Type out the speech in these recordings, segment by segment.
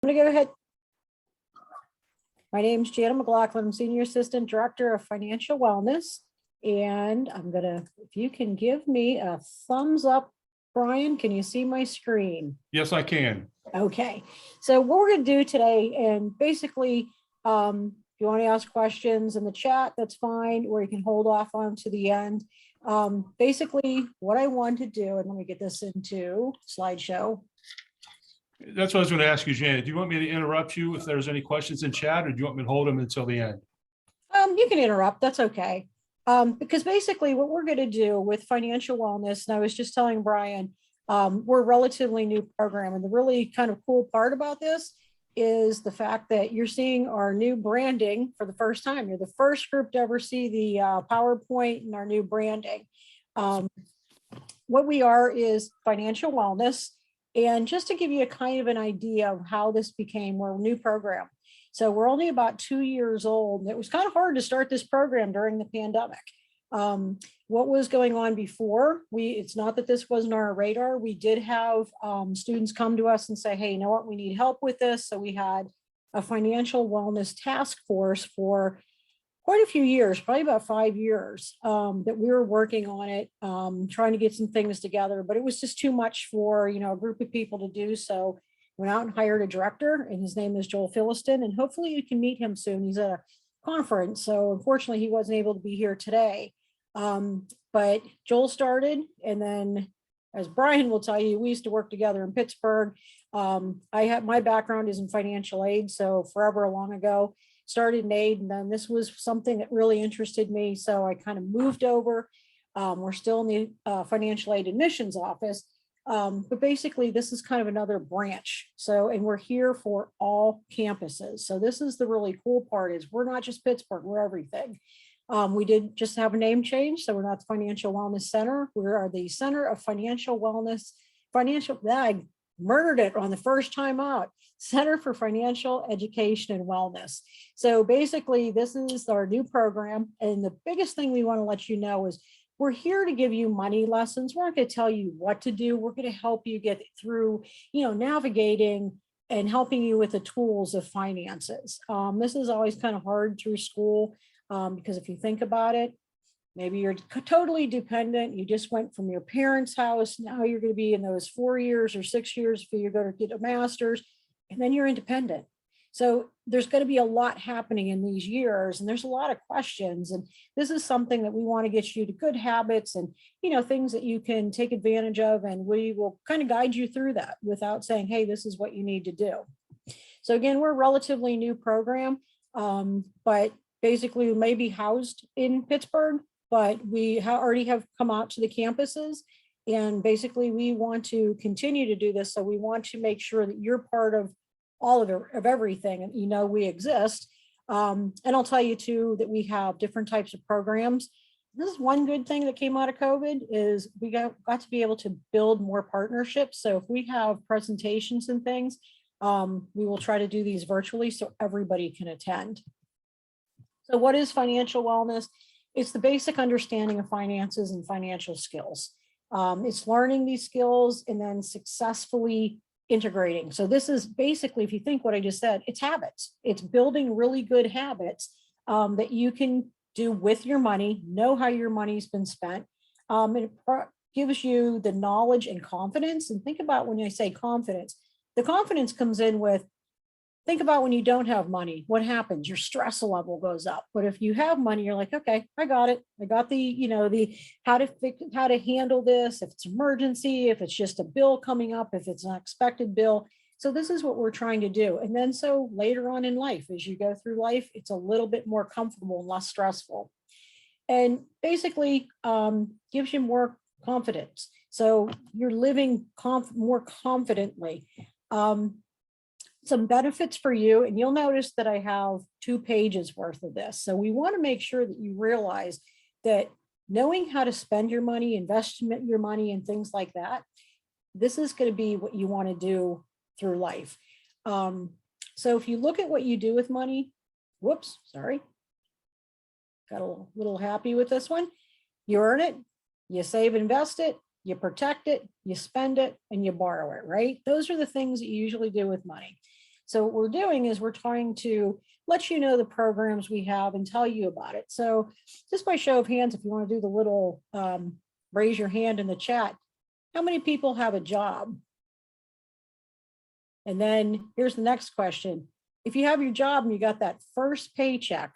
I'm gonna go ahead. My name is Janet McLaughlin. I'm Senior Assistant Director of Financial Wellness. And I'm gonna, if you can give me a thumbs up, Brian, can you see my screen? Yes, I can. Okay, so what we're gonna do today, and basically, if you want to ask questions in the chat, that's fine, or you can hold off on to the end. Basically, what I want to do, and let me get this into slideshow. That's what I was going to ask you, Janet. Do you want me to interrupt you if there's any questions in chat, or do you want me to hold them until the end? You can interrupt, that's okay. Because basically what we're going to do with financial wellness, and I was just telling Brian, we're a relatively new program, and the really kind of cool part about this is the fact that you're seeing our new branding for the first time. You're the first group to ever see the PowerPoint and our new branding. What we are is financial wellness. And just to give you a kind of an idea of how this became, we're a new program. So we're only about 2 years old. It was kind of hard to start this program during the pandemic. What was going on before? It's not that this wasn't on our radar. We did have students come to us and say, hey, you know what, we need help with this. So we had a financial wellness task force for quite a few years, probably about 5 years, that we were working on it, trying to get some things together, but it was just too much for, a group of people to do. So went out and hired a director, and his name is Joel Philiston, and hopefully you can meet him soon. He's at a conference, so unfortunately he wasn't able to be here today. But Joel started, and then, as Brian will tell you, we used to work together in Pittsburgh. My background is in financial aid, so forever long ago, started in aid, and then this was something that really interested me, so I kind of moved over. We're still in the financial aid admissions office, but basically this is kind of another branch. So, and we're here for all campuses. So this is the really cool part, is we're not just Pittsburgh, we're everything. We did just have a name change, so we're not the Financial Wellness Center. We are the Center of Financial Wellness, I murdered it on the first time out, Center for Financial Education and Wellness. So basically this is our new program. And the biggest thing we want to let you know is we're here to give you money lessons. We're not going to tell you what to do. We're going to help you get through, navigating and helping you with the tools of finances. This is always kind of hard through school, because if you think about it, maybe you're totally dependent. You just went from your parents' house. Now you're going to be in those 4 years or 6 years if you're going to get a master's, and then you're independent. So there's going to be a lot happening in these years, and there's a lot of questions. And this is something that we want to get you to good habits and, things that you can take advantage of. And we will kind of guide you through that without saying, hey, this is what you need to do. So again, we're a relatively new program, but basically we may be housed in Pittsburgh, but we already have come out to the campuses, and basically we want to continue to do this. So we want to make sure that you're part of all of everything, and we exist. And I'll tell you too that we have different types of programs. This is one good thing that came out of COVID, is we got to be able to build more partnerships. So if we have presentations and things, we will try to do these virtually so everybody can attend. So what is financial wellness? It's the basic understanding of finances and financial skills. It's learning these skills and then successfully integrating. So this is basically, if you think what I just said, it's habits. It's building really good habits that you can do with your money, know how your money's been spent. And it gives you the knowledge and confidence. And think about when I say confidence, the confidence comes in with, think about when you don't have money, what happens? Your stress level goes up. But if you have money, you're like, okay, I got it. I got the how to handle this, if it's emergency, if it's just a bill coming up, if it's an unexpected bill. So this is what we're trying to do. And then so later on in life, as you go through life, it's a little bit more comfortable and less stressful. And basically gives you more confidence. So you're living more confidently. Some benefits for you, and you'll notice that I have 2 pages worth of this. So we want to make sure that you realize that knowing how to spend your money, invest your money, and things like that, this is going to be what you want to do through life. So if you look at what you do with money, whoops, sorry, got a little happy with this one. You earn it, you save, invest it, you protect it, you spend it, and you borrow it, right? Those are the things that you usually do with money. So what we're doing is we're trying to let you know the programs we have and tell you about it. So just by show of hands, if you want to do the little raise your hand in the chat, how many people have a job? And then here's the next question. If you have your job and you got that first paycheck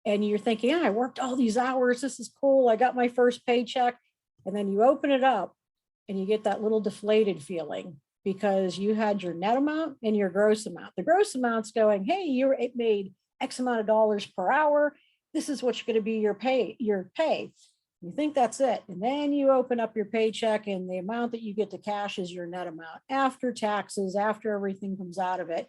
and you're thinking, yeah, I worked all these hours, this is cool, I got my first paycheck. And then you open it up and you get that little deflated feeling because you had your net amount and your gross amount. The gross amount's going, hey, it made X amount of dollars per hour. This is what's going to be your pay. You think that's it. And then you open up your paycheck and the amount that you get to cash is your net amount after taxes, after everything comes out of it.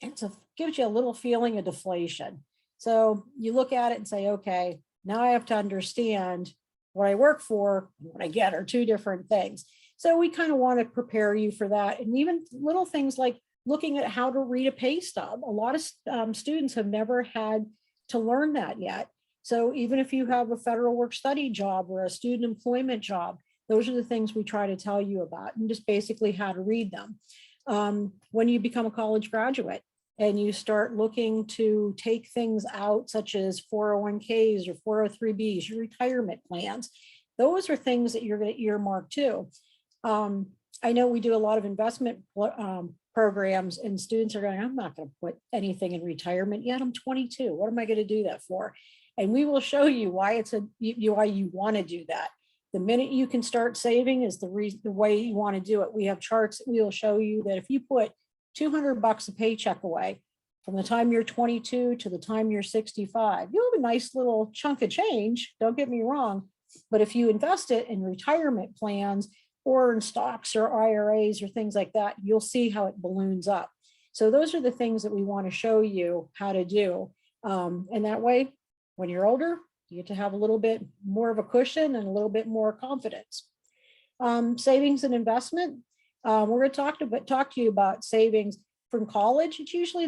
And so it gives you a little feeling of deflation. So you look at it and say, okay, now I have to understand what I work for and what I get are two different things. So we kind of want to prepare you for that. And even little things like looking at how to read a pay stub. A lot of students have never had to learn that yet. So even if you have a federal work study job or a student employment job, those are the things we try to tell you about and just basically how to read them. When you become a college graduate and you start looking to take things out such as 401ks or 403bs, your retirement plans, those are things that you're going to earmark too. I know we do a lot of investment programs and students are going, I'm not going to put anything in retirement yet. I'm 22. What am I going to do that for? And we will show you why why you want to do that. The minute you can start saving is the way you want to do it. We have charts that we will show you that if you put $200 a paycheck away from the time you're 22 to the time you're 65, you'll have a nice little chunk of change. Don't get me wrong. But if you invest it in retirement plans or in stocks or IRAs or things like that, you'll see how it balloons up. So those are the things that we want to show you how to do. And that way, when you're older, you get to have a little bit more of a cushion and a little bit more confidence. Savings and investment. We're going to talk to you about savings from college. It's usually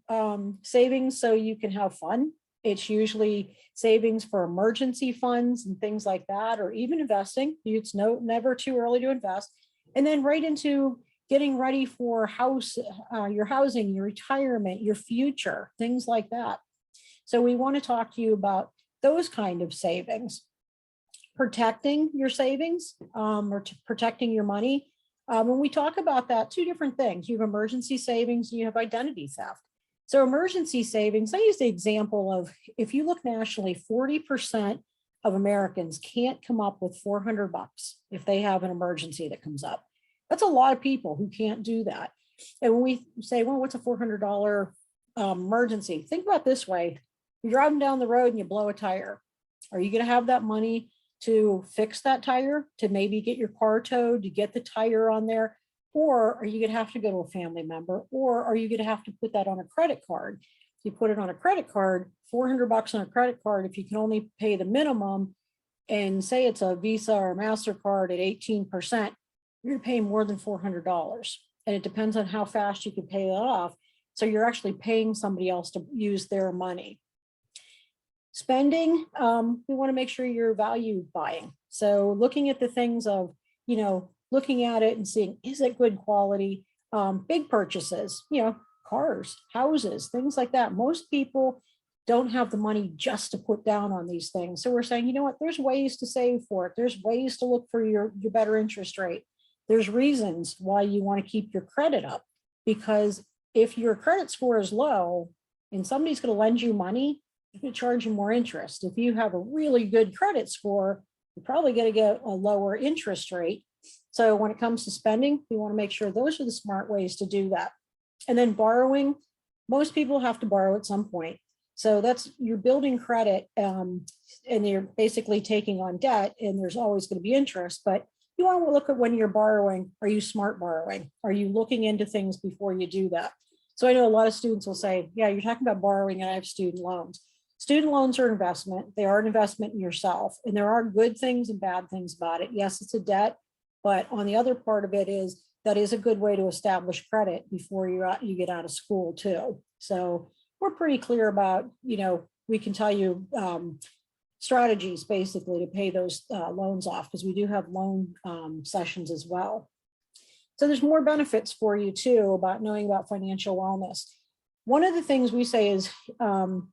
the savings so you can have fun. It's usually savings for emergency funds and things like that, or even investing. It's never too early to invest. And then right into getting ready for your housing, your retirement, your future, things like that. So we want to talk to you about those kind of savings, protecting your savings or protecting your money. When we talk about that, two different things. You have emergency savings and you have identity theft. So emergency savings, I use the example of if you look nationally, 40% of Americans can't come up with $400 if they have an emergency that comes up. That's a lot of people who can't do that. And when we say, well, what's a $400 emergency? Think about it this way. You're driving down the road and you blow a tire. Are you going to have that money to fix that tire, to maybe get your car towed, to get the tire on there? Or are you going to have to go to a family member? Or are you going to have to put that on a credit card? If you put it on a credit card, $400 on a credit card, if you can only pay the minimum and say it's a Visa or MasterCard at 18%, you're going to pay more than $400. And it depends on how fast you can pay that off. So you're actually paying somebody else to use their money. Spending, we want to make sure you're value buying. So looking at the things of, looking at it and seeing, is it good quality? Big purchases, cars, houses, things like that. Most people don't have the money just to put down on these things. So we're saying, you know what, there's ways to save for it. There's ways to look for your better interest rate. There's reasons why you want to keep your credit up, because if your credit score is low and somebody's going to lend you money, you're going to charge you more interest. If you have a really good credit score, you're probably going to get a lower interest rate. So when it comes to spending, we want to make sure those are the smart ways to do that. And then borrowing, most people have to borrow at some point. So you're building credit and you're basically taking on debt, and there's always going to be interest, but you want to look at when you're borrowing. Are you smart borrowing? Are you looking into things before you do that? So I know a lot of students will say, yeah, you're talking about borrowing and I have student loans. Student loans are an investment. They are an investment in yourself. And there are good things and bad things about it. Yes, it's a debt, but on the other part of it is that is a good way to establish credit before you get out of school too. So we're pretty clear about, we can tell you strategies basically to pay those loans off, because we do have loan sessions as well. So there's more benefits for you too about knowing about financial wellness. One of the things we say is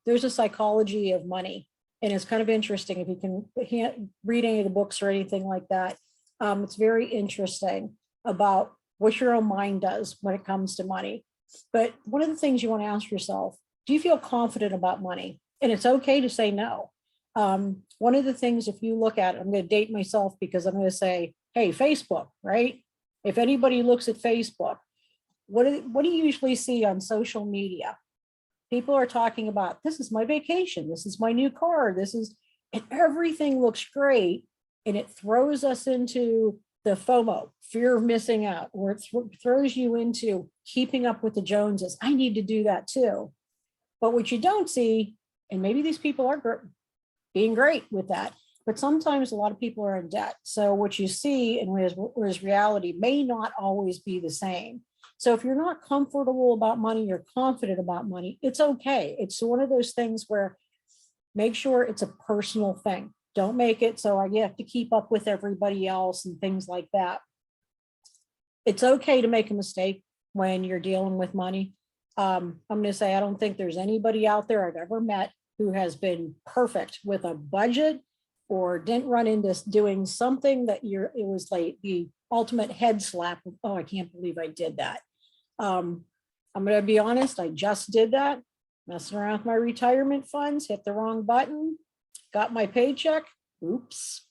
there's a psychology of money, and it's kind of interesting if you can read any of the books or anything like that. It's very interesting about what your own mind does when it comes to money. But one of the things you want to ask yourself, do you feel confident about money? And it's okay to say no. One of the things, if you look at it, I'm going to date myself because I'm going to say, hey, Facebook, right? If anybody looks at Facebook, what do you usually see on social media? People are talking about, this is my vacation, this is my new car, and everything looks great. And it throws us into the FOMO, fear of missing out, or it throws you into keeping up with the Joneses. I need to do that too. But what you don't see, and maybe these people are being great with that, but sometimes a lot of people are in debt. So what you see and whereas reality may not always be the same. So if you're not comfortable about money, you're confident about money, it's okay. It's one of those things where make sure it's a personal thing. Don't make it so you have to keep up with everybody else and things like that. It's okay to make a mistake when you're dealing with money. I'm going to say, I don't think there's anybody out there I've ever met who has been perfect with a budget or didn't run into doing something that it was like the ultimate head slap of, oh, I can't believe I did that. I'm going to be honest, I just did that, messing around with my retirement funds, hit the wrong button, got my paycheck. Oops.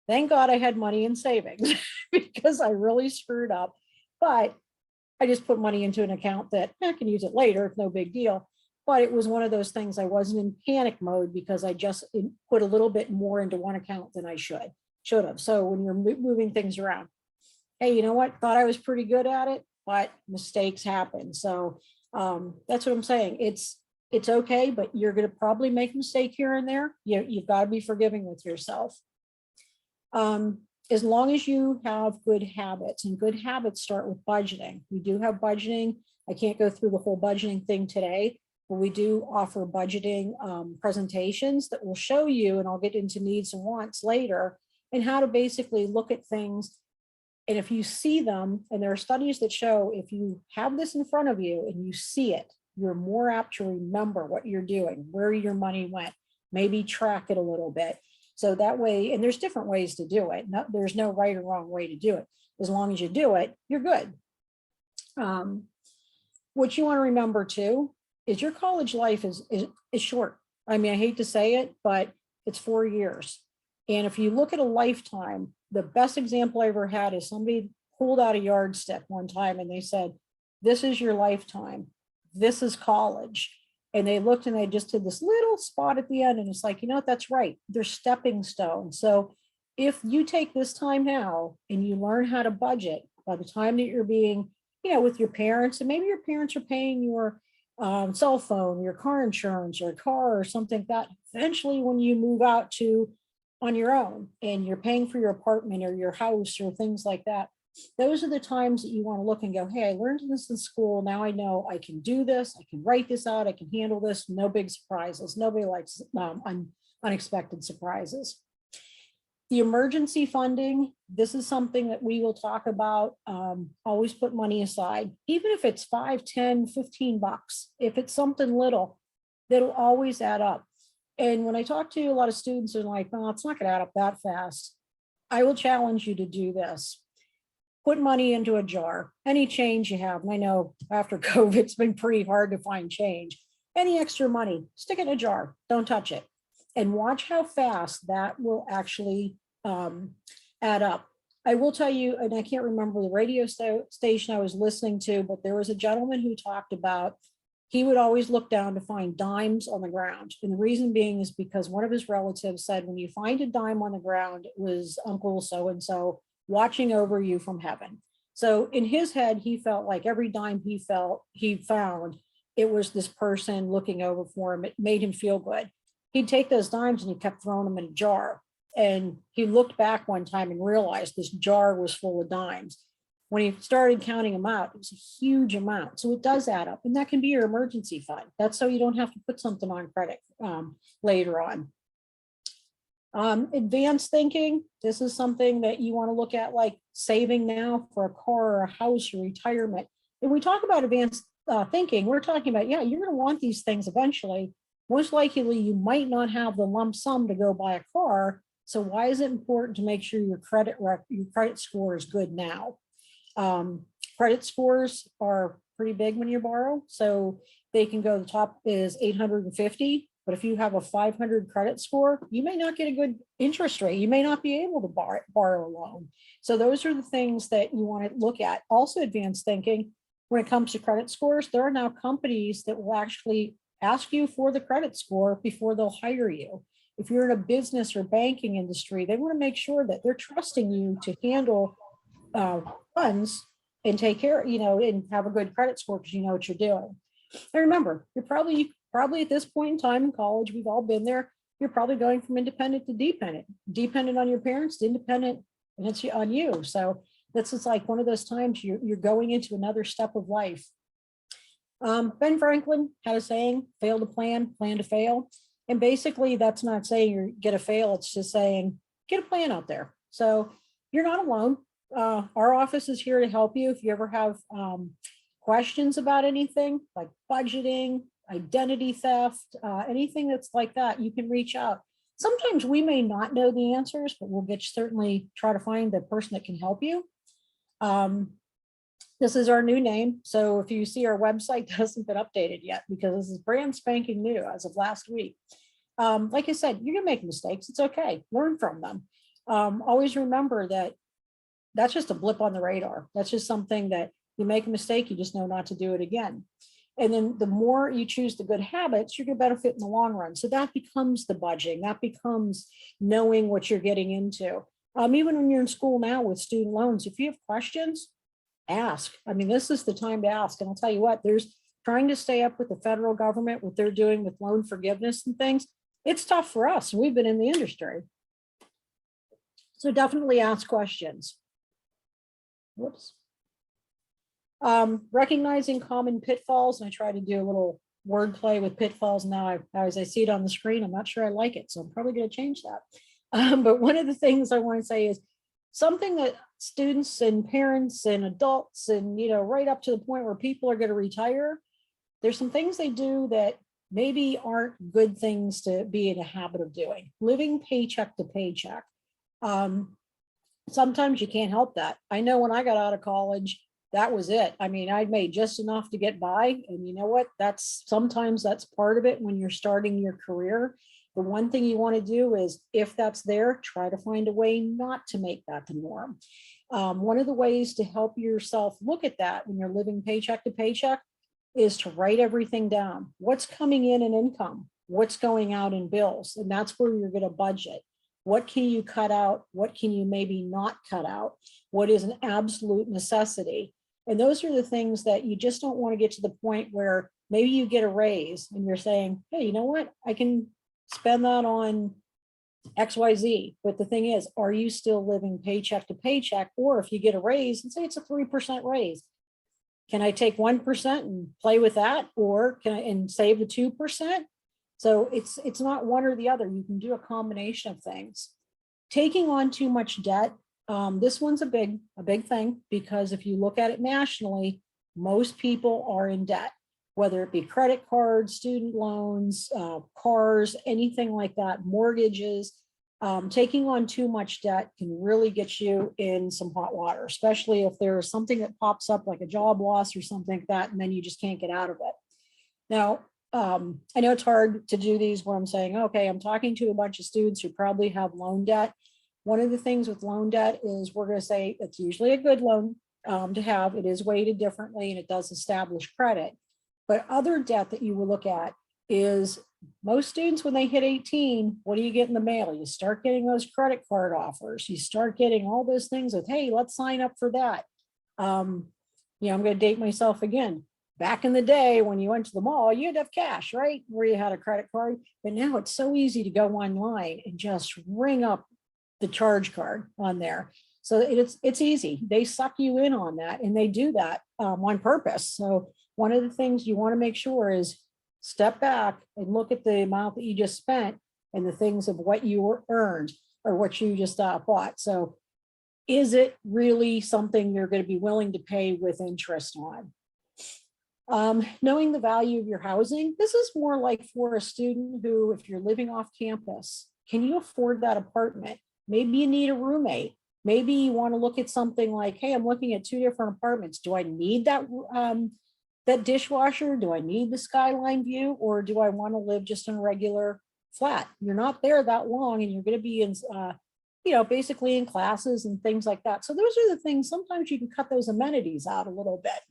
Thank God I had money in savings because I really screwed up. But I just put money into an account that I can use it later. It's no big deal. But it was one of those things, I wasn't in panic mode because I just put a little bit more into one account than I should have. So when you're moving things around, hey, you know what? Thought I was pretty good at it, but mistakes happen. So that's what I'm saying. It's okay, but you're going to probably make a mistake here and there. You've got to be forgiving with yourself. As long as you have good habits, and good habits start with budgeting. We do have budgeting. I can't go through the whole budgeting thing today, but we do offer budgeting presentations that will show you, and I'll get into needs and wants later, and how to basically look at things. And if you see them, and there are studies that show if you have this in front of you and you see it, you're more apt to remember what you're doing, where your money went, maybe track it a little bit. So that way, and there's different ways to do it. There's no right or wrong way to do it. As long as you do it, you're good. What you want to remember too is your college life is short. I mean, I hate to say it, but it's 4 years. And if you look at a lifetime, the best example I ever had is somebody pulled out a yardstick one time and they said, this is your lifetime. This is college. And they looked and they just did this little spot at the end. And it's like, you know what, that's right. They're stepping stones. So if you take this time now and you learn how to budget, by the time that you're being, with your parents, and maybe your parents are paying your cell phone, your car insurance, or a car or something like that, eventually when you move out to on your own and you're paying for your apartment or your house or things like that, those are the times that you want to look and go, hey, I learned this in school. Now I know I can do this. I can write this out. I can handle this. No big surprises. Nobody likes unexpected surprises. The emergency funding, this is something that we will talk about. Always put money aside, even if it's 5, 10, 15 bucks. If it's something little, that'll always add up. And when I talk to a lot of students, they're like, oh, it's not going to add up that fast. I will challenge you to do this. Put money into a jar, any change you have. And I know after COVID, it's been pretty hard to find change. Any extra money, stick it in a jar, don't touch it. And watch how fast that will actually add up. I will tell you, and I can't remember the radio station I was listening to, but there was a gentleman who talked about, he would always look down to find dimes on the ground. And the reason being is because one of his relatives said, when you find a dime on the ground, it was Uncle so-and-so watching over you from heaven. So in his head, he felt like every dime he found, it was this person looking over for him. It made him feel good. He'd take those dimes and he kept throwing them in a jar. And he looked back one time and realized this jar was full of dimes. When he started counting them out, it was a huge amount. So it does add up. And that can be your emergency fund. That's so you don't have to put something on credit later on. Advanced thinking, this is something that you want to look at, like saving now for a car or a house or retirement. When we talk about advanced thinking, we're talking about, yeah, you're going to want these things eventually. Most likely, you might not have the lump sum to go buy a car. So why is it important to make sure your credit score is good now? Credit scores are pretty big when you borrow. So they can go, the top is 850. But if you have a 500 credit score, you may not get a good interest rate. You may not be able to borrow a loan. So those are the things that you want to look at. Also, advanced thinking, when it comes to credit scores, there are now companies that will actually ask you for the credit score before they'll hire you. If you're in a business or banking industry, they want to make sure that they're trusting you to handle funds and take care, and have a good credit score because you know what you're doing. And remember, you're probably at this point in time in college, we've all been there, you're probably going from independent to dependent on your parents to independent, and it's on you. So this is like one of those times you're going into another step of life. Ben Franklin had a saying, fail to plan to fail. And basically that's not saying you're gonna fail, it's just saying, get a plan out there. So you're not alone. Our office is here to help you if you ever have questions about anything like budgeting, identity theft, anything that's like that, you can reach out. Sometimes we may not know the answers, but we'll certainly try to find the person that can help you. This is our new name. So if you see our website hasn't been updated yet, because this is brand spanking new as of last week. Like I said, you're gonna make mistakes. It's okay. Learn from them. Always remember that that's just a blip on the radar. That's just something that you make a mistake, you just know not to do it again. And then the more you choose the good habits, you're going to benefit in the long run. So that becomes the budgeting, that becomes knowing what you're getting into. Even when you're in school now with student loans, if you have questions, ask. I mean, this is the time to ask. And I'll tell you what, there's trying to stay up with the federal government, what they're doing with loan forgiveness and things. It's tough for us. We've been in the industry. So definitely ask questions. Whoops. Recognizing common pitfalls, and I try to do a little wordplay with pitfalls now. As I see it on the screen, I'm not sure I like it, so I'm probably going to change that. But one of the things I want to say is something that students and parents and adults and right up to the point where people are going to retire, there's some things they do that maybe aren't good things to be in a habit of doing. Living paycheck to paycheck. Sometimes you can't help that. I know when I got out of college, that was it. I mean, I'd made just enough to get by. And you know what? Sometimes that's part of it when you're starting your career. The one thing you want to do is, if that's there, try to find a way not to make that the norm. One of the ways to help yourself look at that when you're living paycheck to paycheck is to write everything down. What's coming in income? What's going out in bills? And that's where you're going to budget. What can you cut out? What can you maybe not cut out? What is an absolute necessity? And those are the things that you just don't want to get to the point where maybe you get a raise and you're saying, hey, you know what? I can spend that on XYZ. But the thing is, are you still living paycheck to paycheck? Or if you get a raise, and say it's a 3% raise, can I take 1% and play with that? Or can I save the 2%? So it's not one or the other. You can do a combination of things. Taking on too much debt. This one's a big thing, because if you look at it nationally, most people are in debt, whether it be credit cards, student loans, cars, anything like that, mortgages. Taking on too much debt can really get you in some hot water, especially if there's something that pops up like a job loss or something like that, and then you just can't get out of it. Now, I know it's hard to do these where I'm saying, okay, I'm talking to a bunch of students who probably have loan debt. One of the things with loan debt is we're going to say it's usually a good loan to have. It is weighted differently and it does establish credit. But other debt that you will look at is most students, when they hit 18, what do you get in the mail? You start getting those credit card offers. You start getting all those things with, hey, let's sign up for that. I'm going to date myself again. Back in the day when you went to the mall, you had to have cash, right? Where you had a credit card. But now it's so easy to go online and just ring up the charge card on there. So it's easy. They suck you in on that, and they do that on purpose. So one of the things you want to make sure is step back and look at the amount that you just spent and the things of what you earned or what you just bought. So is it really something you're going to be willing to pay with interest on? Knowing the value of your housing, this is more like for a student who, if you're living off campus, can you afford that apartment? Maybe you need a roommate. Maybe you want to look at something like, hey, I'm looking at 2 different apartments. Do I need that dishwasher? Do I need the skyline view? Or do I want to live just in a regular flat? You're not there that long and you're going to be in, basically in classes and things like that. So those are the things, sometimes you can cut those amenities out a little bit.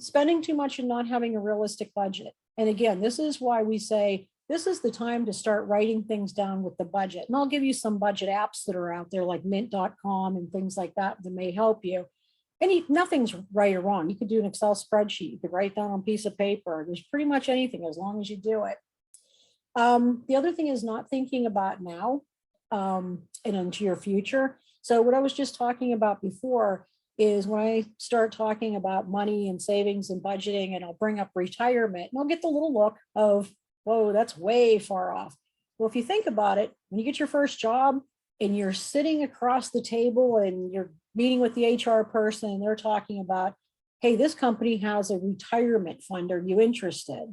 Spending too much and not having a realistic budget. And again, this is why we say, this is the time to start writing things down with the budget. And I'll give you some budget apps that are out there like mint.com and things like that that may help you. And nothing's right or wrong. You could do an Excel spreadsheet. You could write down on a piece of paper. There's pretty much anything as long as you do it. The other thing is not thinking about now and into your future. So what I was just talking about before is when I start talking about money and savings and budgeting, and I'll bring up retirement, and I'll get the little look of, whoa, that's way far off. Well, if you think about it, when you get your first job and you're sitting across the table and you're meeting with the HR person and they're talking about, hey, this company has a retirement fund. Are you interested?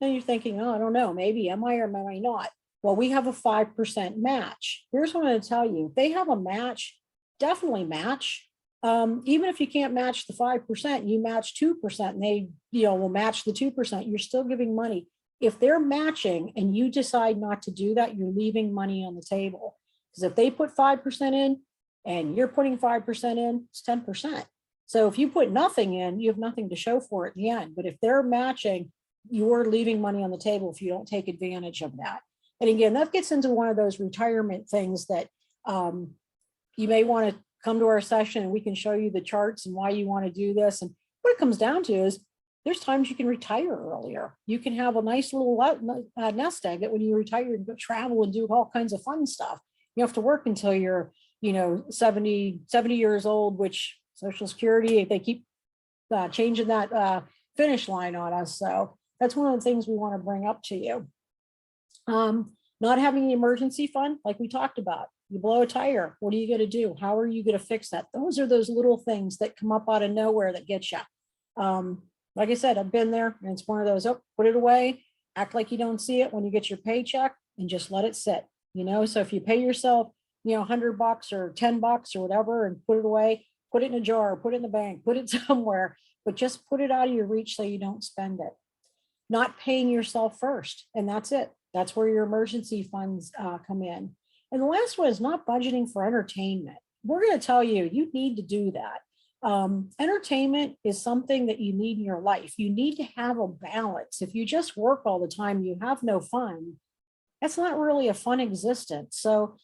And you're thinking, oh, I don't know, maybe am I or am I not? Well, we have a 5% match. Here's what I'm going to tell you. They have a match, definitely match. Even if you can't match the 5%, you match 2% and they, will match the 2%, you're still giving money. If they're matching and you decide not to do that, you're leaving money on the table. Because if they put 5% in and you're putting 5% in, it's 10%. So if you put nothing in, you have nothing to show for it in the end. But if they're matching, you're leaving money on the table if you don't take advantage of that. And again, that gets into one of those retirement things that you may want to come to our session and we can show you the charts and why you want to do this. And what it comes down to is there's times you can retire earlier. You can have a nice little nest egg that when you retire, you can go travel and do all kinds of fun stuff. You have to work until you're, 70 years old, which Social Security, they keep changing that finish line on us. So that's one of the things we want to bring up to you. Not having an emergency fund, like we talked about. You blow a tire, what are you going to do? How are you going to fix that? Those are those little things that come up out of nowhere that get you. Like I said, I've been there and it's one of those, put it away, act like you don't see it when you get your paycheck and just let it sit, So if you pay yourself, $100 or $10 or whatever and put it away, put it in a jar, put it in the bank, put it somewhere, but just put it out of your reach so you don't spend it. Not paying yourself first, and that's it. That's where your emergency funds come in. And the last one is not budgeting for entertainment. We're going to tell you, you need to do that. Entertainment is something that you need in your life. You need to have a balance. If you just work all the time, you have no fun. That's not really a fun existence. So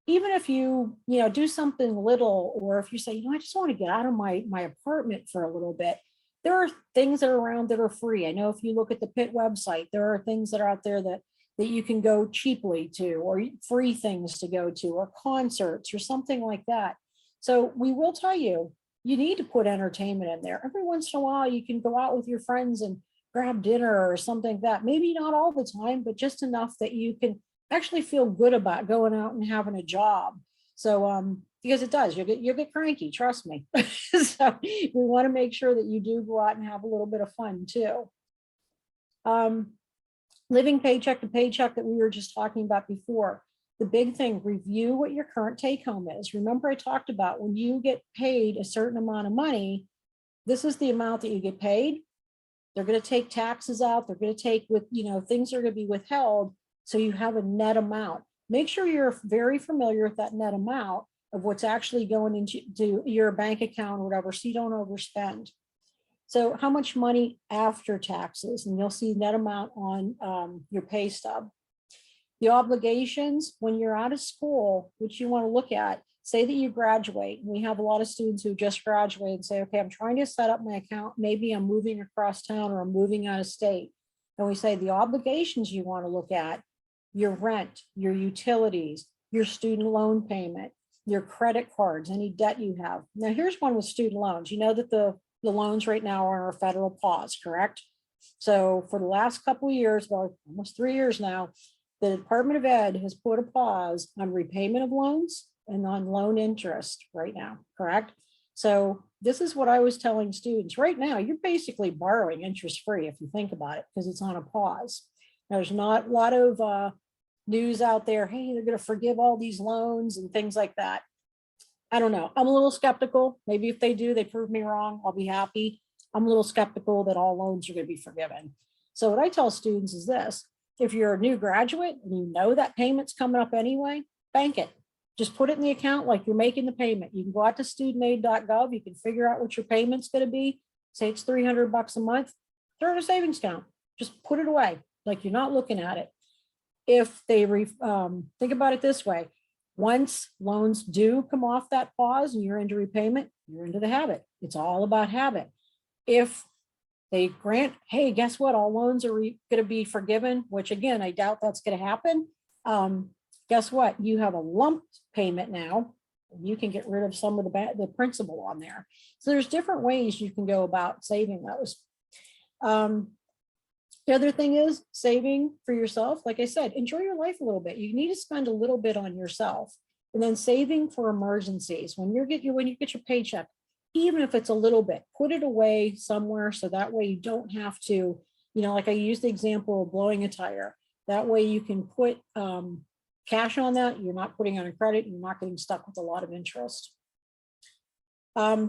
even if you, do something little, or if you say, I just want to get out of my apartment for a little bit, there are things that are around that are free. I know if you look at the Pitt website, there are things that are out there that you can go cheaply to, or free things to go to, or concerts or something like that. So we will tell you, you need to put entertainment in there. Every once in a while, you can go out with your friends and grab dinner or something like that. Maybe not all the time, but just enough that you can actually feel good about going out and having a job. So, because it does, you'll get cranky, trust me. So we want to make sure that you do go out and have a little bit of fun too. Living paycheck to paycheck that we were just talking about before. The big thing, review what your current take home is. Remember I talked about when you get paid a certain amount of money, this is the amount that you get paid. They're going to take taxes out. They're going to take things are going to be withheld. So you have a net amount. Make sure you're very familiar with that net amount of what's actually going into your bank account or whatever, so you don't overspend. So how much money after taxes? And you'll see net amount on your pay stub. The obligations when you're out of school, which you want to look at, say that you graduate. We have a lot of students who just graduate and say, okay, I'm trying to set up my account. Maybe I'm moving across town or I'm moving out of state. And we say the obligations you want to look at, your rent, your utilities, your student loan payment, your credit cards, any debt you have. Now here's one with student loans. You know that the loans right now are on a federal pause, correct? So for the last couple of years, about almost 3 years now, the Department of Ed has put a pause on repayment of loans and on loan interest right now, correct? So this is what I was telling students. Right now, you're basically borrowing interest-free if you think about it, because it's on a pause. There's not a lot of news out there, hey, they're going to forgive all these loans and things like that. I don't know. I'm a little skeptical. Maybe if they do, they prove me wrong, I'll be happy. I'm a little skeptical that all loans are going to be forgiven. So what I tell students is this: if you're a new graduate and you know that payment's coming up anyway, bank it. Just put it in the account like you're making the payment. You can go out to studentaid.gov. You can figure out what your payment's going to be. Say it's $300 a month. Throw it in a savings account. Just put it away like you're not looking at it. If they think about it this way: once loans do come off that pause and you're into repayment, you're into the habit. It's all about habit. If they grant, hey, guess what? All loans are going to be forgiven, which again, I doubt that's going to happen. Guess what? You have a lump payment now, and you can get rid of some of the principal on there. So there's different ways you can go about saving those. The other thing is saving for yourself. Like I said, enjoy your life a little bit. You need to spend a little bit on yourself, and then saving for emergencies. When you get your paycheck, even if it's a little bit, put it away somewhere so that way you don't have to, like I used the example of blowing a tire. That way you can put cash on that. You're not putting on a credit. You're not getting stuck with a lot of interest.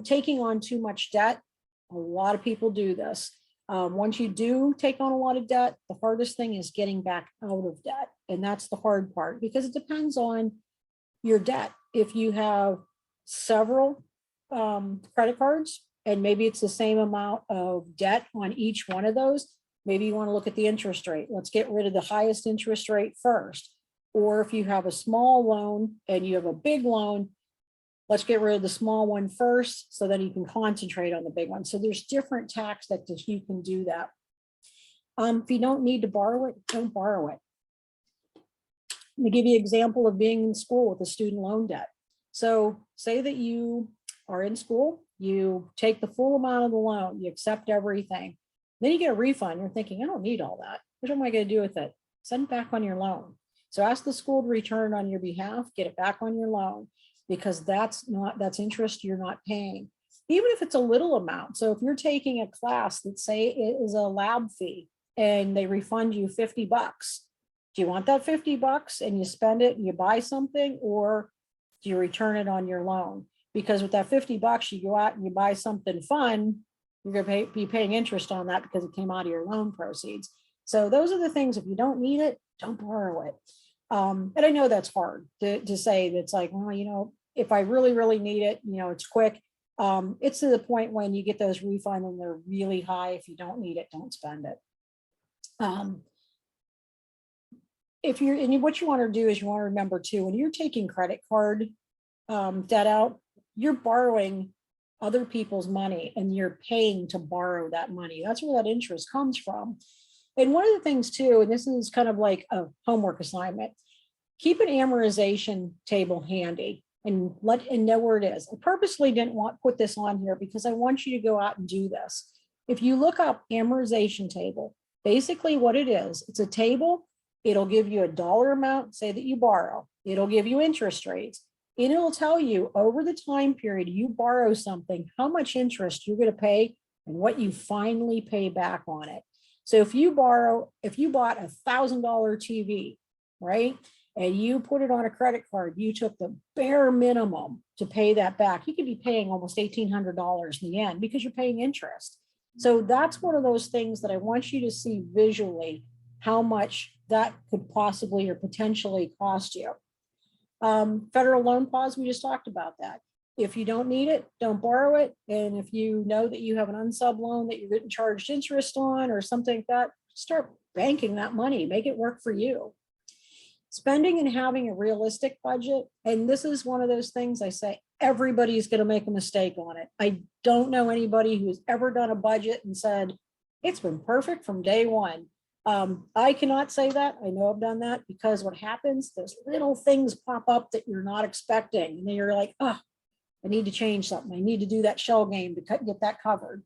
Taking on too much debt. A lot of people do this. Once you do take on a lot of debt, the hardest thing is getting back out of debt. And that's the hard part, because it depends on your debt. If you have several credit cards, and maybe it's the same amount of debt on each one of those, maybe you want to look at the interest rate. Let's get rid of the highest interest rate first. Or if you have a small loan and you have a big loan, let's get rid of the small one first, so then you can concentrate on the big one. So there's different tactics that you can do that. If you don't need to borrow it, don't borrow it. Let me give you an example of being in school with a student loan debt. So say that you are in school, you take the full amount of the loan, you accept everything, then you get a refund. You're thinking, I don't need all that. What am I going to do with it? Send it back on your loan. So ask the school to return on your behalf, get it back on your loan, because that's interest you're not paying, even if it's a little amount. So if you're taking a class that, say, it is a lab fee and they refund you $50, do you want that $50 and you spend it and you buy something, or do you return it on your loan? Because with that $50, you go out and you buy something fun, you're going to be paying interest on that because it came out of your loan proceeds. So those are the things. If you don't need it, don't borrow it. And I know that's hard to say. That's like, well, if I really, really need it, it's quick. It's to the point when you get those refunds and they're really high. If you don't need it, don't spend it. What you want to do is you want to remember too, when you're taking credit card debt out, you're borrowing other people's money and you're paying to borrow that money. That's where that interest comes from. And one of the things too, and this is kind of like a homework assignment, keep an amortization table handy and know where it is. I purposely didn't put this on here because I want you to go out and do this. If you look up amortization table, basically what it is, it's a table. It'll give you a dollar amount, say that you borrow. It'll give you interest rates. And it'll tell you over the time period you borrow something, how much interest you're going to pay and what you finally pay back on it. So if you bought $1,000 TV, right, and you put it on a credit card, you took the bare minimum to pay that back. You could be paying almost $1,800 in the end because you're paying interest. So that's one of those things that I want you to see visually, how much that could possibly or potentially cost you. Federal loan pause, we just talked about that. If you don't need it, don't borrow it. And if you know that you have an unsub loan that you're getting charged interest on or something like that, start banking that money, make it work for you. Spending and having a realistic budget. And this is one of those things I say, everybody's going to make a mistake on it. I don't know anybody who's ever done a budget and said, it's been perfect from day one. I cannot say that. I know I've done that, because what happens, those little things pop up that you're not expecting. And then you're like, oh, I need to change something. I need to do that shell game to get that covered.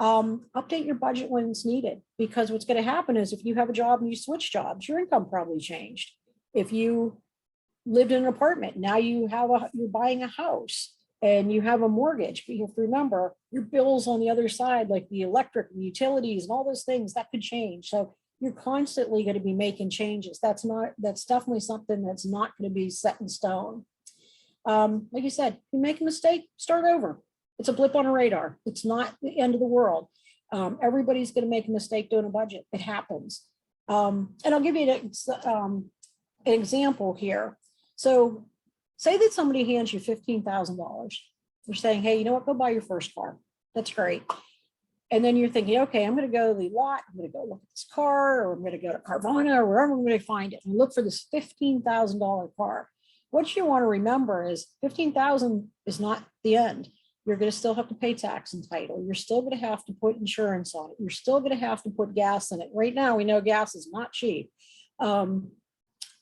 Update your budget when it's needed, because what's going to happen is if you have a job and you switch jobs, your income probably changed. If you lived in an apartment, now you're buying a house and you have a mortgage, but you have to remember your bills on the other side, like the electric and utilities and all those things that could change. So you're constantly going to be making changes. That's definitely something that's not going to be set in stone. Like you said, you make a mistake, start over. It's a blip on a radar. It's not the end of the world. Everybody's going to make a mistake doing a budget. It happens. And I'll give you an example here. So say that somebody hands you $15,000. They're saying, hey, you know what, go buy your first car. That's great. And then you're thinking, okay, I'm going to go to the lot. I'm going to go look at this car, or I'm going to go to Carvana, or wherever I'm going to find it and look for this $15,000 car. What you want to remember is 15,000 is not the end. You're going to still have to pay tax and title. You're still going to have to put insurance on it. You're still going to have to put gas in it. Right now, we know gas is not cheap.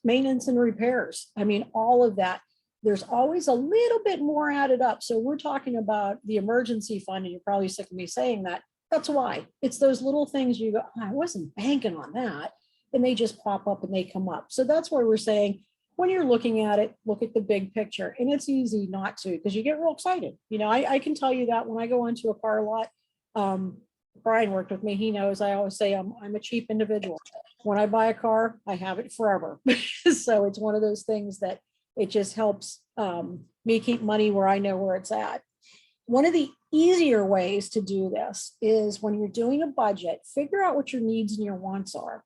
Maintenance and repairs. I mean, all of that. There's always a little bit more added up. So we're talking about the emergency fund, and you're probably sick of me saying that. That's why. It's those little things you go, oh, I wasn't banking on that. And they just pop up and they come up. So that's why we're saying, when you're looking at it, look at the big picture. And it's easy not to, because you get real excited. You know, I can tell you that when I go into a car lot, Brian worked with me. He knows I always say I'm a cheap individual. When I buy a car, I have it forever. So it's one of those things that it just helps me keep money where I know where it's at. One of the easier ways to do this is when you're doing a budget, figure out what your needs and your wants are.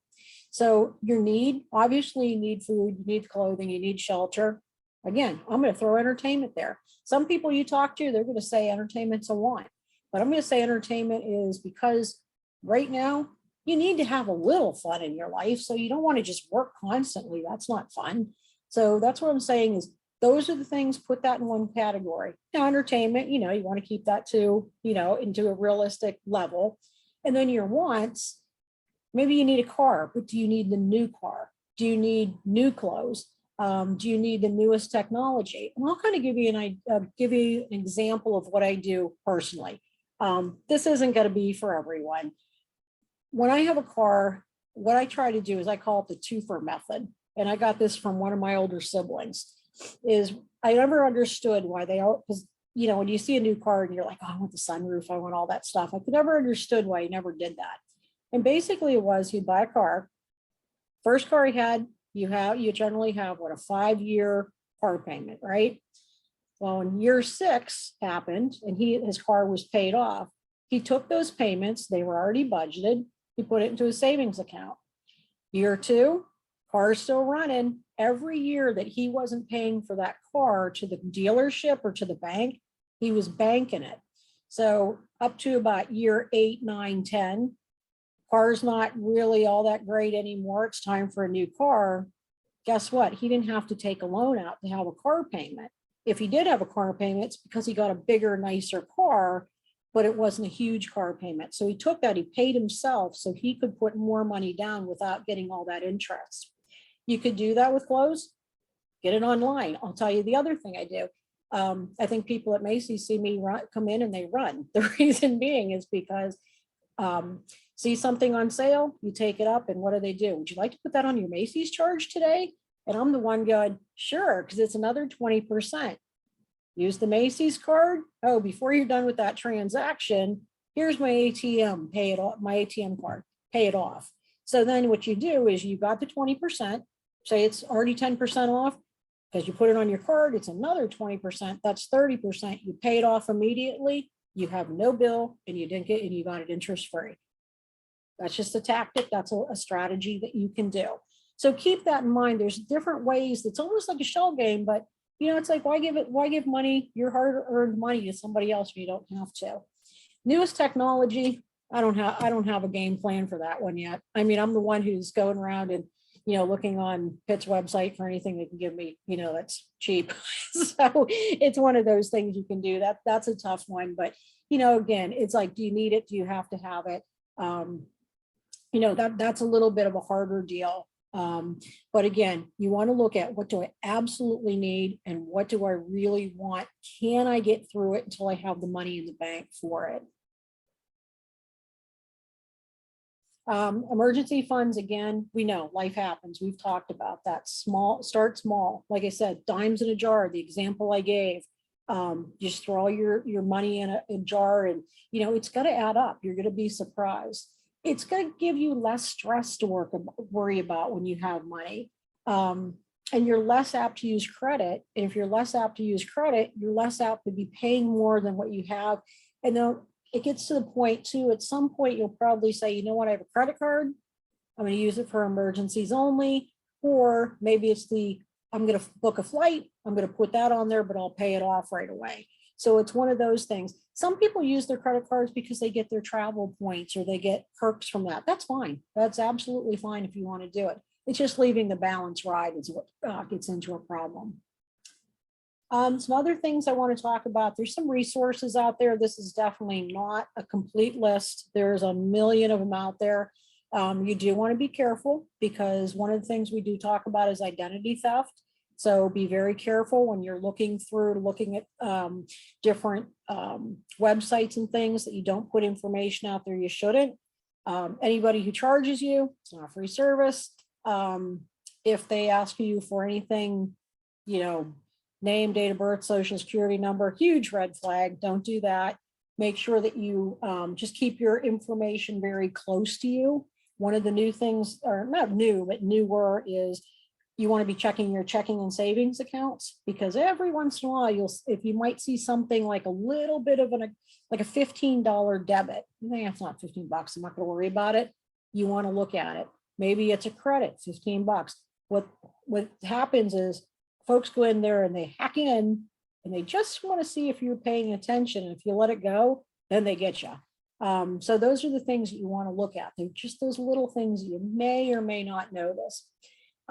So your need, obviously you need food, you need clothing, you need shelter. Again, I'm going to throw entertainment there. Some people you talk to, they're going to say entertainment's a want, but I'm going to say entertainment is because right now you need to have a little fun in your life. So you don't want to just work constantly. That's not fun. So that's what I'm saying is those are the things, put that in one category. Now, entertainment, you know, you want to keep that to, you know, into a realistic level. And then your wants, maybe you need a car, but do you need the new car? Do you need new clothes? Do you need the newest technology? And I'll kind of give you an example of what I do personally. This isn't going to be for everyone. When I have a car, what I try to do is I call it the twofer method. And I got this from one of my older siblings, is I never understood why they all, because, you know, when you see a new car and you're like, oh, I want the sunroof, I want all that stuff. I could never understood why he never did that. And basically it was, he'd buy a car. First car he had, you generally have what, a 5-year car payment, right? Well, when year 6 happened and his car was paid off, he took those payments, they were already budgeted, he put it into a savings account. Year 2, car's still running. Every year that he wasn't paying for that car to the dealership or to the bank, he was banking it. So up to about year 8, 9, 10, car's not really all that great anymore. It's time for a new car. Guess what? He didn't have to take a loan out to have a car payment. If he did have a car payment, it's because he got a bigger, nicer car, but it wasn't a huge car payment. So he took that, he paid himself so he could put more money down without getting all that interest. You could do that with clothes, get it online. I'll tell you the other thing I do. I think people at Macy's see me come in and they run. The reason being is because see something on sale, you take it up, and what do? Would you like to put that on your Macy's charge today? And I'm the one going, sure, because it's another 20%. Use the Macy's card. Oh, before you're done with that transaction, here's my ATM, pay it off, my ATM card, pay it off. So then what you do is you got the 20%, say it's already 10% off, because you put it on your card, it's another 20%, that's 30%. You pay it off immediately, you have no bill, and you got it interest free. That's just a tactic. That's a strategy that you can do. So keep that in mind. There's different ways. It's almost like a shell game, but you know, it's like, why give money, your hard-earned money, to somebody else when you don't have to? Newest technology, I don't have a game plan for that one yet. I mean, I'm the one who's going around and, you know, looking on Pitt's website for anything they can give me, you know, that's cheap. So it's one of those things you can do. That's a tough one, but you know, again, it's like, do you need it? Do you have to have it? You know, that's a little bit of a harder deal. But again, you want to look at, what do I absolutely need and what do I really want? Can I get through it until I have the money in the bank for it? Emergency funds, again, we know life happens. We've talked about that. Start small. Like I said, dimes in a jar, the example I gave. Just throw your money in a jar and, it's going to add up. You're going to be surprised. It's going to give you less stress to worry about when you have money. And you're less apt to use credit. And if you're less apt to use credit, you're less apt to be paying more than what you have. And then it gets to the point too, at some point, you'll probably say, you know what, I have a credit card. I'm going to use it for emergencies only. Or maybe it's I'm going to book a flight. I'm going to put that on there, but I'll pay it off right away. So it's one of those things. Some people use their credit cards because they get their travel points or they get perks from that. That's fine. That's absolutely fine if you want to do it. It's just leaving the balance right is what gets into a problem. Some other things I want to talk about. There's some resources out there. This is definitely not a complete list. There's a million of them out there. You do want to be careful because one of the things we do talk about is identity theft. So be very careful when you're looking at different websites and things that you don't put information out there you shouldn't. Anybody who charges you, it's not a free service. If they ask you for anything, name, date of birth, social security number, huge red flag, don't do that. Make sure that you just keep your information very close to you. One of the new things, or not new, but newer, is you want to be checking your checking and savings accounts, because every once in a while if you might see something like a little bit of like a $15 debit. You think that's not $15, I'm not going to worry about it. You want to look at it. Maybe it's a credit, $15. What happens is folks go in there and they hack in and they just want to see if you're paying attention. And if you let it go, then they get you. So those are the things that you want to look at. They're just those little things you may or may not notice.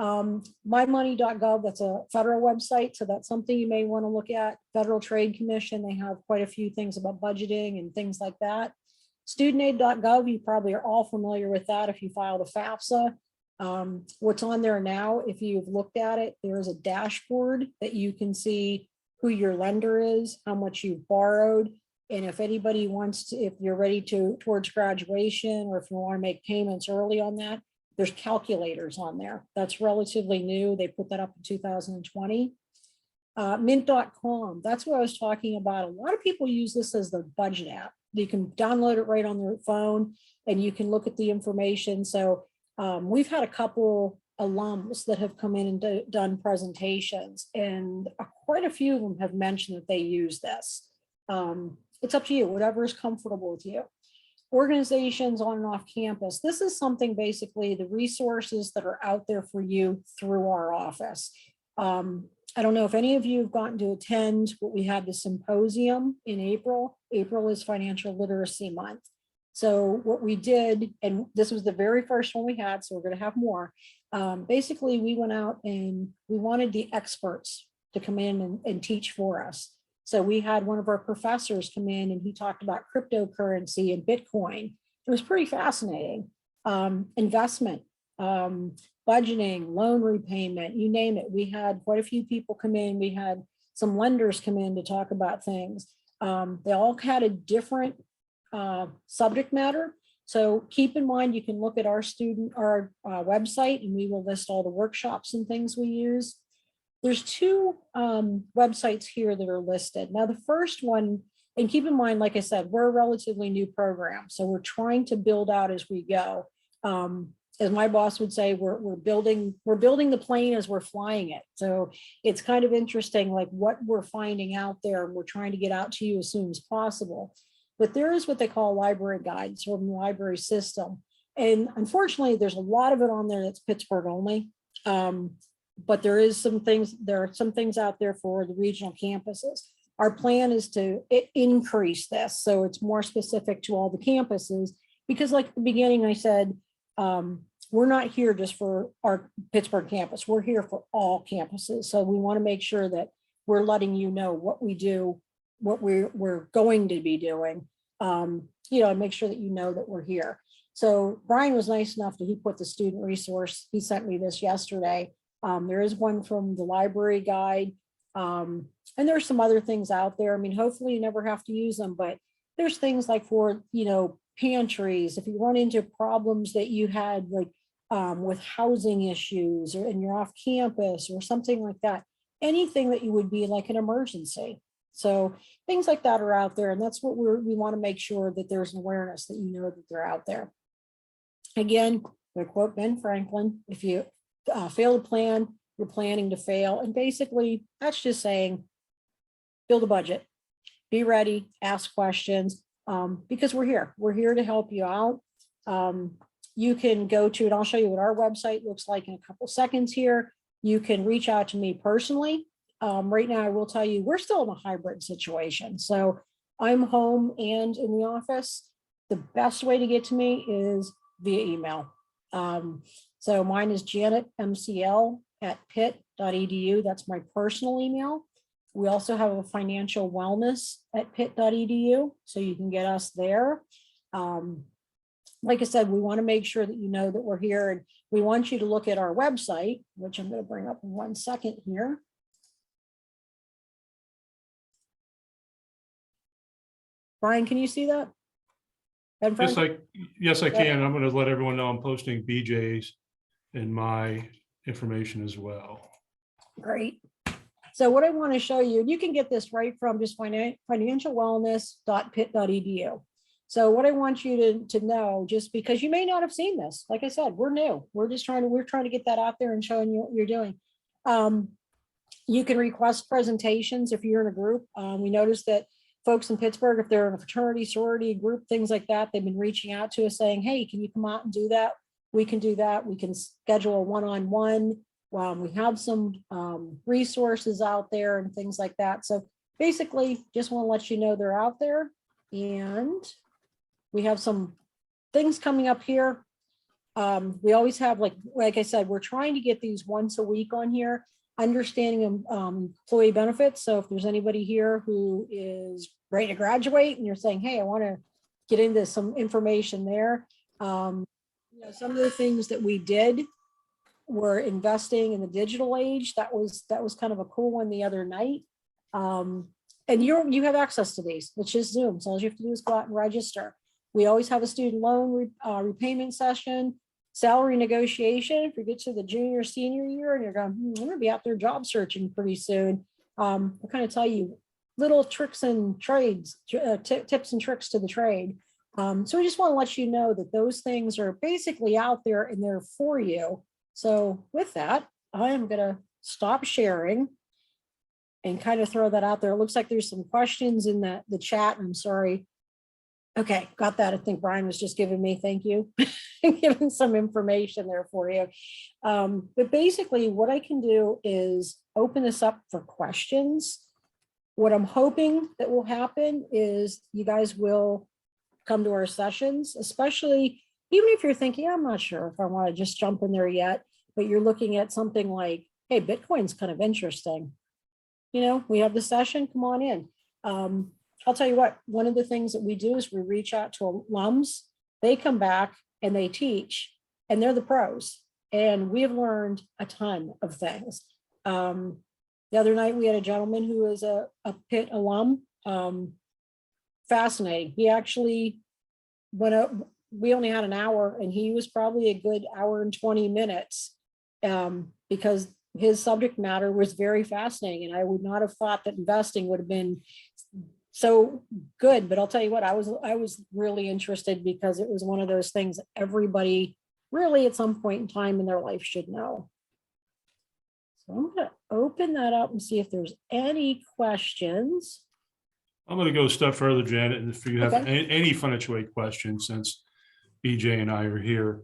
mymoney.gov, that's a federal website. So that's something you may want to look at. Federal Trade Commission, they have quite a few things about budgeting and things like that. Studentaid.gov, you probably are all familiar with that if you filed a FAFSA. What's on there now, if you've looked at it, there is a dashboard that you can see who your lender is, how much you've borrowed. And if anybody wants to, if you're ready towards graduation, or if you want to make payments early on that, there's calculators on there. That's relatively new. They put that up in 2020. Mint.com, that's what I was talking about. A lot of people use this as the budget app. You can download it right on their phone and you can look at the information. So we've had a couple alums that have come in and done presentations, and quite a few of them have mentioned that they use this. It's up to you, whatever is comfortable with you. Organizations on and off campus. This is something, basically the resources that are out there for you through our office. I don't know if any of you have gotten to attend, but we had the symposium in April. April is Financial Literacy Month. So what we did, and this was the very first one we had, so we're going to have more. Basically, we went out and we wanted the experts to come in and teach for us. So we had one of our professors come in and he talked about cryptocurrency and Bitcoin. It was pretty fascinating. Investment, budgeting, loan repayment, you name it. We had quite a few people come in. We had some lenders come in to talk about things. They all had a different subject matter. So keep in mind, you can look at our website and we will list all the workshops and things we use. There's two websites here that are listed. Now, the first one, and keep in mind, like I said, we're a relatively new program. So we're trying to build out as we go. As my boss would say, we're building the plane as we're flying it. So it's kind of interesting, like what we're finding out there, and we're trying to get out to you as soon as possible. But there is what they call library guides from the library system. And unfortunately, there's a lot of it on there that's Pittsburgh only. But there are some things out there for the regional campuses. Our plan is to increase this, so it's more specific to all the campuses, because like at the beginning I said, we're not here just for our Pittsburgh campus. We're here for all campuses. So we want to make sure that we're letting you know what we do, what we're going to be doing, and make sure that you know that we're here. So Brian was nice enough to, he put the student resource, he sent me this yesterday. There is one from the library guide. And there's some other things out there. I mean, hopefully you never have to use them, but there's things like for, pantries, if you run into problems that you had like with housing issues or and you're off campus or something like that, anything that you would be like an emergency. So things like that are out there. And that's what we want to make sure that there's an awareness that you know that they're out there. Again, I quote Ben Franklin, if you fail to plan, you're planning to fail. And basically that's just saying, build a budget, be ready, ask questions, because we're here to help you out. You can go to, and I'll show you what our website looks like in a couple seconds here. You can reach out to me personally. Right now, I will tell you, we're still in a hybrid situation. So I'm home and in the office. The best way to get to me is via email. So mine is janetmcl@pitt.edu. That's my personal email. We also have a financial wellness at pitt.edu, so you can get us there. Like I said, we want to make sure that you know that we're here, and we want you to look at our website, which I'm going to bring up in 1 second here. Brian, can you see that? Yes, I can. I'm going to let everyone know I'm posting BJ's and my information as well. Great. So what I want to show you, you can get this right from just financialwellness.pitt.edu. So what I want you to know, just because you may not have seen this, like I said, we're new. We're trying to get that out there and showing you what you're doing. You can request presentations if you're in a group. We noticed that folks in Pittsburgh, if they're in a fraternity, sorority group, things like that, they've been reaching out to us saying, hey, can you come out and do that? We can do that. We can schedule a one-on-one. We have some resources out there and things like that. So basically, just want to let you know they're out there. And we have some things coming up here. We always have, like I said, we're trying to get these once a week on here, understanding employee benefits. So if there's anybody here who is ready to graduate and you're saying, hey, I want to get into some information there. Some of the things that we did were investing in the digital age. That was kind of a cool one the other night. And you have access to these, which is Zoom. So all you have to do is go out and register. We always have a student loan repayment session, salary negotiation. If you get to the junior, senior year and you're going, I'm going to be out there job searching pretty soon. I'll kind of tell you little tricks and trades, tips and tricks to the trade. So I just want to let you know that those things are basically out there and they're for you. So with that, I am going to stop sharing and kind of throw that out there. It looks like there's some questions in the chat. I'm sorry. Okay, got that. I think Brian was just giving me, thank you, giving some information there for you. But basically what I can do is open this up for questions. What I'm hoping that will happen is you guys will come to our sessions, especially even if you're thinking, I'm not sure if I want to just jump in there yet, but you're looking at something like, hey, Bitcoin's kind of interesting. We have the session, come on in. I'll tell you what, one of the things that we do is we reach out to alums. They come back and they teach, and they're the pros. And we have learned a ton of things. The other night, we had a gentleman who was a Pitt alum. Fascinating. He actually went up, we only had an hour, and he was probably a good hour and 20 minutes because his subject matter was very fascinating. And I would not have thought that investing would have been so good, but I'll tell you what, I was really interested because it was one of those things that everybody really at some point in time in their life should know. So I'm going to open that up and see if there's any questions. I'm going to go a step further, Janet, and if you have any financial aid questions, since BJ and I are here.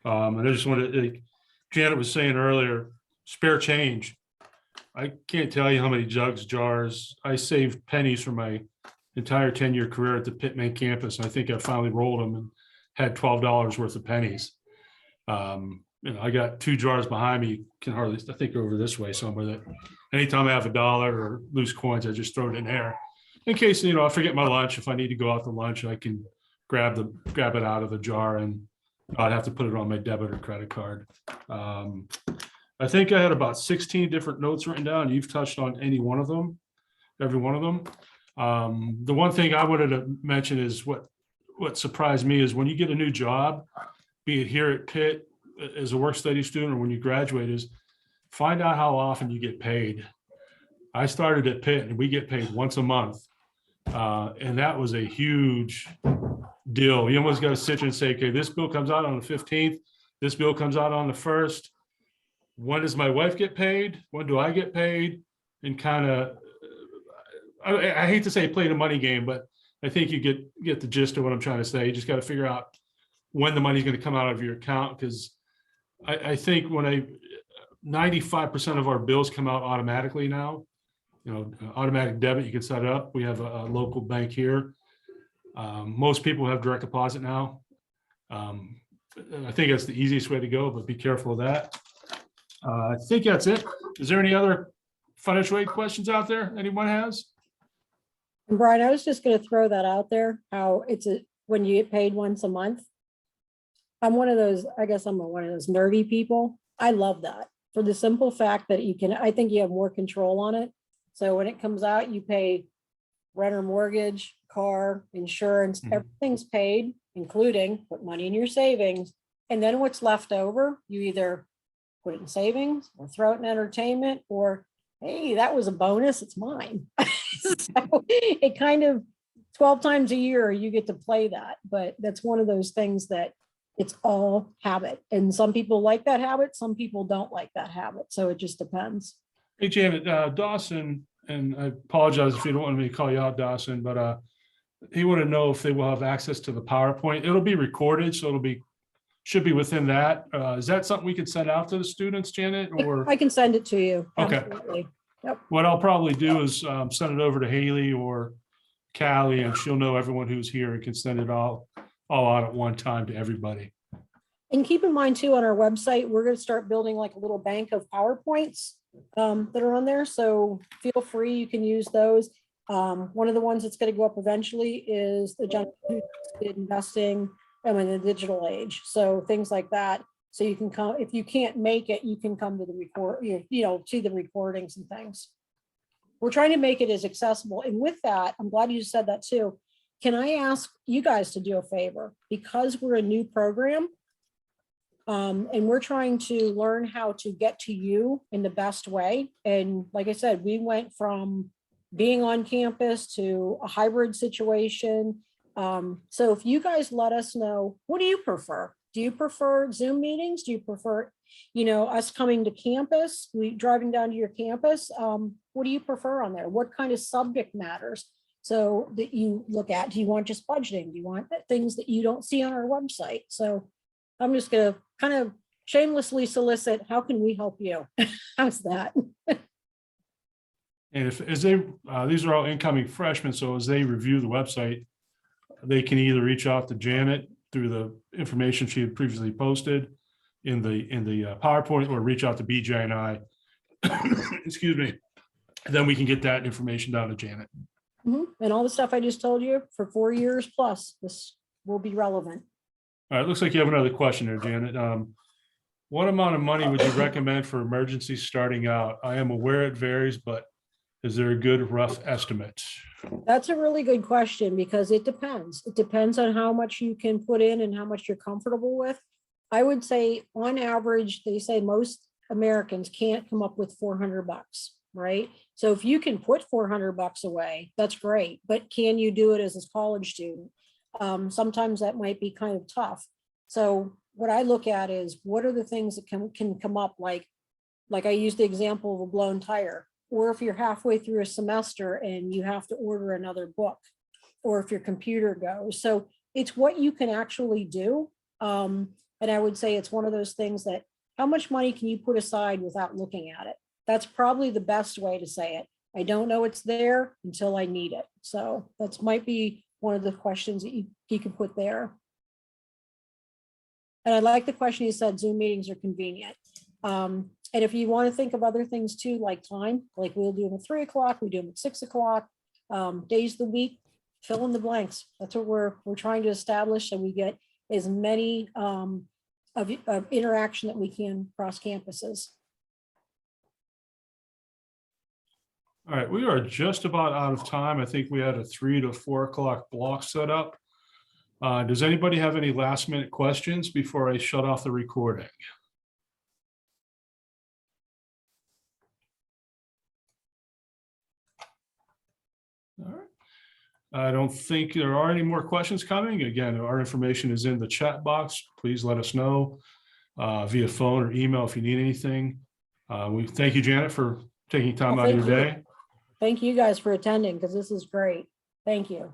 And I just wanted to, Janet was saying earlier, spare change. I can't tell you how many jugs, jars. I saved pennies for my entire 10-year career at the Pitt main campus. And I think I finally rolled them and had $12 worth of pennies. I got 2 jars behind me, can hardly, I think over this way somewhere, that anytime I have $1 or loose coins, I just throw it in there. In case, I forget my lunch. If I need to go out to lunch, I can grab it out of the jar, and I'd have to put it on my debit or credit card. I think I had about 16 different notes written down. You've touched on every one of them. The one thing I wanted to mention is what what surprised me is when you get a new job, be it here at Pitt as a work study student or when you graduate, is find out how often you get paid. I started at Pitt and we get paid once a month. And that was a huge deal. You almost got to sit there and say, okay, this bill comes out on the 15th. This bill comes out on the 1st. When does my wife get paid? When do I get paid? And kind of, I hate to say play the money game, but I think you get the gist of what I'm trying to say. You just got to figure out when the money's going to come out of your account. Because I think 95% of our bills come out automatically now. Automatic debit, you can set it up. We have a local bank here. Most people have direct deposit now. I think that's the easiest way to go, but be careful of that. I think that's it. Is there any other financial aid questions out there anyone has? And Brian, I was just going to throw that out there, how when you get paid once a month. I'm one of those, I guess I'm one of those nerdy people. I love that for the simple fact that I think you have more control on it. So when it comes out, you pay rent or mortgage, car, insurance, everything's paid, including put money in your savings. And then what's left over, you either put it in savings or throw it in entertainment, or, hey, that was a bonus, it's mine. So it kind of 12 times a year you get to play that. But that's one of those things that it's all habit. And some people like that habit, some people don't like that habit. So it just depends. Hey, Janet, Dawson, and I apologize if you don't want me to call you out, Dawson, but he wanted to know if they will have access to the PowerPoint. It'll be recorded, so should be within that. Is that something we could send out to the students, Janet? Or I can send it to you. Okay. Absolutely. Yep. What I'll probably do is send it over to Haley or Callie, and she'll know everyone who's here and can send it all out at one time to everybody. And keep in mind too, on our website, we're going to start building like a little bank of PowerPoints that are on there. So feel free, you can use those. One of the ones that's going to go up eventually is the gentleman who's investing in the digital age. So things like that. So you can come, if you can't make it, you can come to the see the recordings and things. We're trying to make it as accessible. And with that, I'm glad you said that too. Can I ask you guys to do a favor? Because we're a new program, and we're trying to learn how to get to you in the best way. And like I said, we went from being on campus to a hybrid situation. So if you guys let us know, what do you prefer? Do you prefer Zoom meetings? Do you prefer, us coming to campus, driving down to your campus? What do you prefer on there? What kind of subject matters? So that you look at, do you want just budgeting? Do you want things that you don't see on our website? So I'm just going to kind of shamelessly solicit, how can we help you? How's that? And these are all incoming freshmen, so as they review the website, they can either reach out to Janet through the information she had previously posted in the PowerPoint, or reach out to BJ and I. Excuse me. And then we can get that information down to Janet. And all the stuff I just told you for 4 years plus, this will be relevant. All right, looks like you have another question there, Janet. What amount of money would you recommend for emergencies starting out? I am aware it varies, but is there a good rough estimate? That's a really good question, because it depends. It depends on how much you can put in and how much you're comfortable with. I would say on average, they say most Americans can't come up with $400, right? So if you can put $400 away, that's great. But can you do it as a college student? Sometimes that might be kind of tough. So what I look at is, what are the things that can come up, like I used the example of a blown tire, or if you're halfway through a semester and you have to order another book, or if your computer goes. So it's what you can actually do. And I would say it's one of those things that, how much money can you put aside without looking at it? That's probably the best way to say it. I don't know it's there until I need it. So that might be one of the questions that you can put there. And I like the question you said, Zoom meetings are convenient. And if you want to think of other things too, like time, like we'll do them at 3 o'clock, we do them at 6 o'clock, days of the week, fill in the blanks. That's what we're trying to establish, so we get as many of interaction that we can across campuses. All right, we are just about out of time. I think we had a 3 to 4 o'clock block set up. Does anybody have any last minute questions before I shut off the recording? All right. I don't think there are any more questions coming. Again, our information is in the chat box. Please let us know via phone or email if you need anything. We thank you, Janet, for taking time Well, out of your thank you. day. Thank you guys for attending because this is great. Thank you.